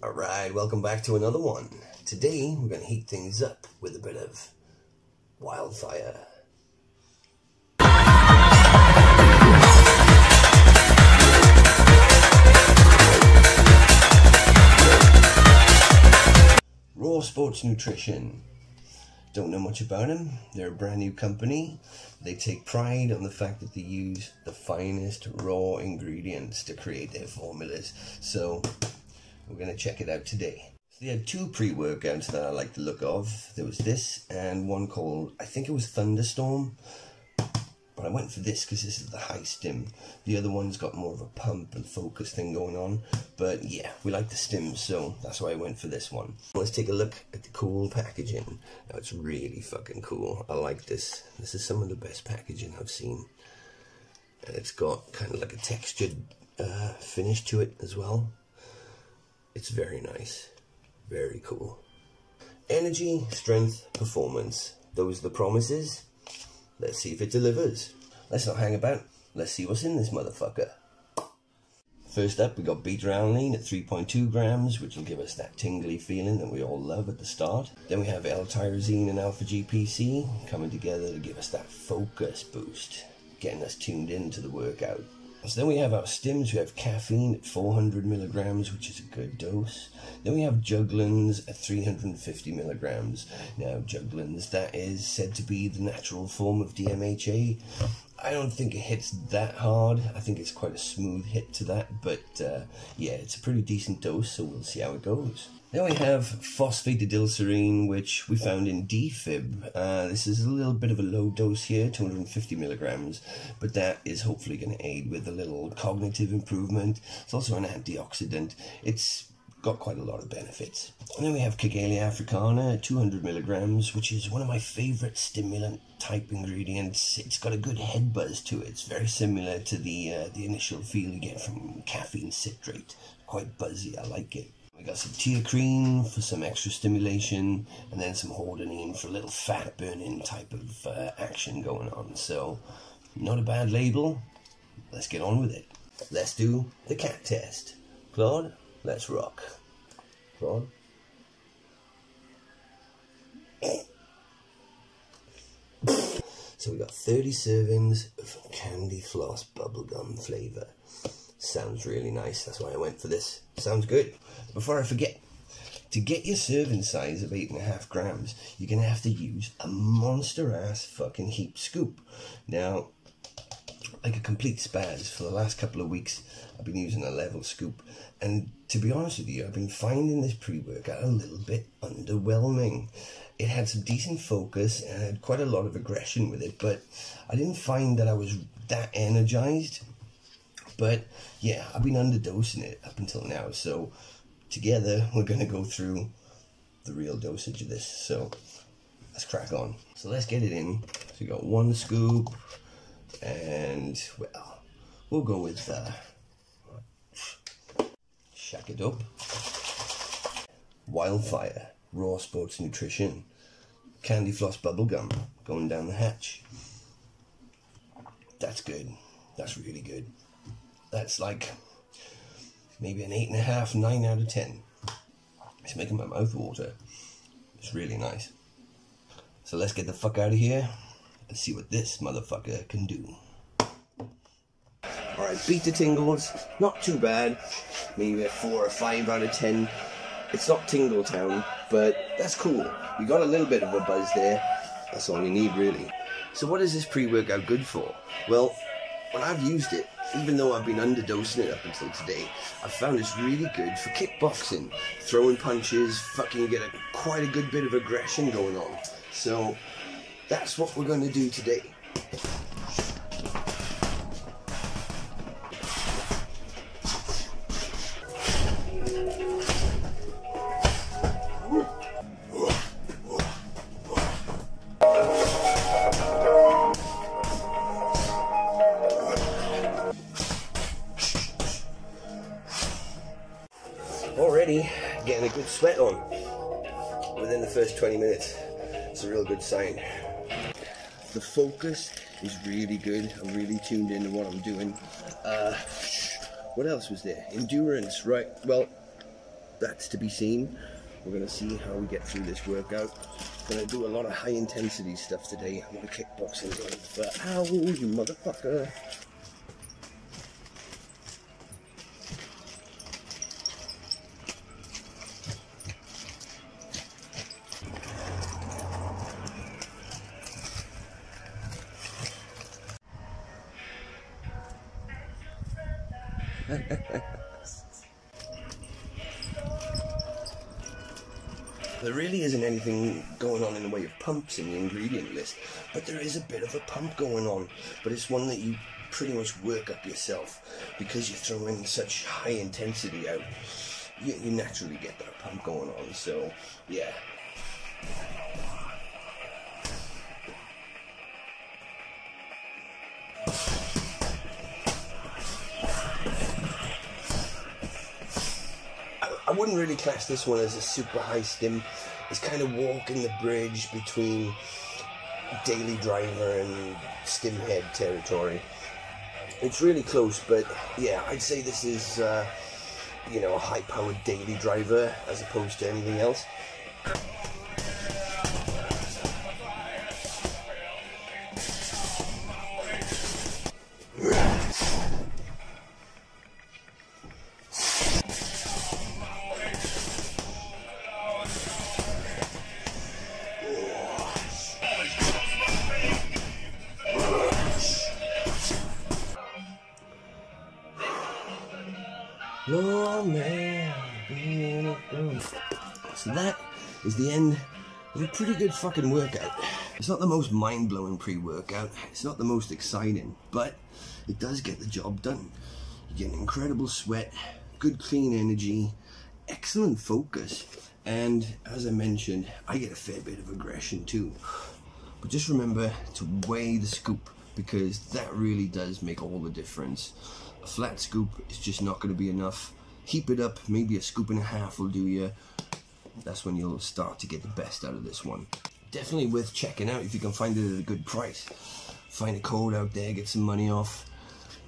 Alright, welcome back to another one. Today we're going to heat things up with a bit of wildfire. Rawr Sports Nutrition. Don't know much about them. They're a brand new company. They take pride on the fact that they use the finest raw ingredients to create their formulas. So we're going to check it out today. So they had two pre-workouts that I like the look of. There was this and one called, I think it was Thunderstorm. But I went for this because this is the high stim. The other one's got more of a pump and focus thing going on. But yeah, we like the stims, so that's why I went for this one. Let's take a look at the cool packaging. Now it's really fucking cool. I like this. This is some of the best packaging I've seen. And it's got kind of like a textured finish to it as well. It's very nice. Very cool. Energy, strength, performance. Those are the promises. Let's see if it delivers. Let's not hang about. Let's see what's in this motherfucker. First up, we got beta-alanine at 3.2 grams, which will give us that tingly feeling that we all love at the start. Then we have L-tyrosine and alpha-GPC coming together to give us that focus boost, getting us tuned into the workout. So then we have our stims. We have caffeine at 400 milligrams, which is a good dose. Then we have juglans at 350 milligrams. Now, juglans, that is said to be the natural form of DMHA. I don't think it hits that hard. I think it's quite a smooth hit to that. But yeah, it's a pretty decent dose, so we'll see how it goes. Then we have phosphatidylserine, which we found in DFib. This is a little bit of a low dose here, 250 milligrams, but that is hopefully going to aid with a little cognitive improvement. It's also an antioxidant. It's got quite a lot of benefits. And then we have Kegelia Africana at 200 milligrams, which is one of my favorite stimulant type ingredients. It's got a good head buzz to it. It's very similar to the initial feel you get from caffeine citrate. Quite buzzy, I like it. We got some teocrine for some extra stimulation, and then some hordenine for a little fat burning type of action going on. So, not a bad label. Let's get on with it. Let's do the cat test. Claude, let's rock. Claude. So we got 30 servings of candy floss bubblegum flavour. Sounds really nice, that's why I went for this. Sounds good. Before I forget, to get your serving size of 8.5 grams, you're going to have to use a monster ass fucking heap scoop. Now, like a complete spaz, for the last couple of weeks, I've been using a level scoop. And to be honest with you, I've been finding this pre-workout a little bit underwhelming. It had some decent focus and had quite a lot of aggression with it, but I didn't find that I was that energized. But yeah, I've been underdosing it up until now, so together we're going to go through the real dosage of this. So let's crack on. So let's get it in. So we got one scoop, and well, we'll go with shack it up. Wildfire, Rawr Sports Nutrition, candy floss bubblegum going down the hatch. That's good. That's really good. That's like maybe an 8.5, 9 out of 10. It's making my mouth water. It's really nice. So let's get the fuck out of here and see what this motherfucker can do. Alright, beta tingles. Not too bad. Maybe a 4 or 5 out of 10. It's not Tingle Town, but that's cool. We got a little bit of a buzz there. That's all you need, really. So what is this pre-workout good for? Well, when I've used it, even though I've been underdosing it up until today, I've found it's really good for kickboxing. Throwing punches, fucking get quite a good bit of aggression going on. So, that's what we're going to do today. Already getting a good sweat on within the first 20 minutes. It's a real good sign. The focus is really good. I'm really tuned into what I'm doing. What else was there? Endurance, right? Well, that's to be seen. We're going to see how we get through this workout. Going to do a lot of high intensity stuff today. I'm going to kickboxing going, but ow, you motherfucker. There really isn't anything going on in the way of pumps in the ingredient list, but there is a bit of a pump going on, but it's one that you pretty much work up yourself because you throw in such high intensity out. You naturally get that pump going on, so yeah. I wouldn't really class this one as a super high stim. It's kind of walking the bridge between daily driver and stim head territory. It's really close, but yeah, I'd say this is, you know, a high-powered daily driver as opposed to anything else. Oh man, so that is the end of a pretty good fucking workout. It's not the most mind-blowing pre-workout, it's not the most exciting, but it does get the job done. You get an incredible sweat, good clean energy, excellent focus, and as I mentioned, I get a fair bit of aggression too. But just remember to weigh the scoop, because that really does make all the difference. A flat scoop is just not going to be enough. Heap it up, maybe a scoop and a half will do you. That's when you'll start to get the best out of this one. Definitely worth checking out if you can find it at a good price. Find a code out there, get some money off,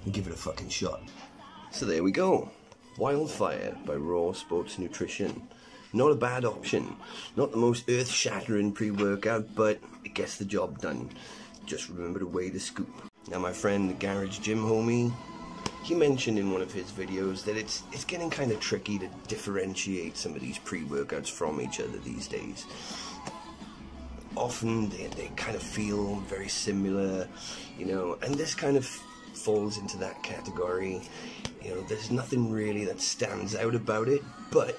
and give it a fucking shot. So there we go. Wildfire by Rawr Sports Nutrition. Not a bad option. Not the most earth-shattering pre-workout, but it gets the job done. Just remember to weigh the scoop. Now my friend, the Garage Gym homie, he mentioned in one of his videos that it's getting kind of tricky to differentiate some of these pre-workouts from each other these days. Often they kind of feel very similar, you know, and this kind of falls into that category. You know, there's nothing really that stands out about it, but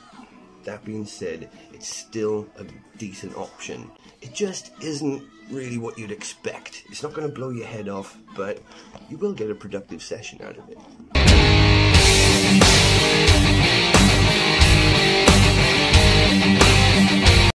that being said, it's still a decent option. It just isn't really what you'd expect. It's not going to blow your head off, but you will get a productive session out of it.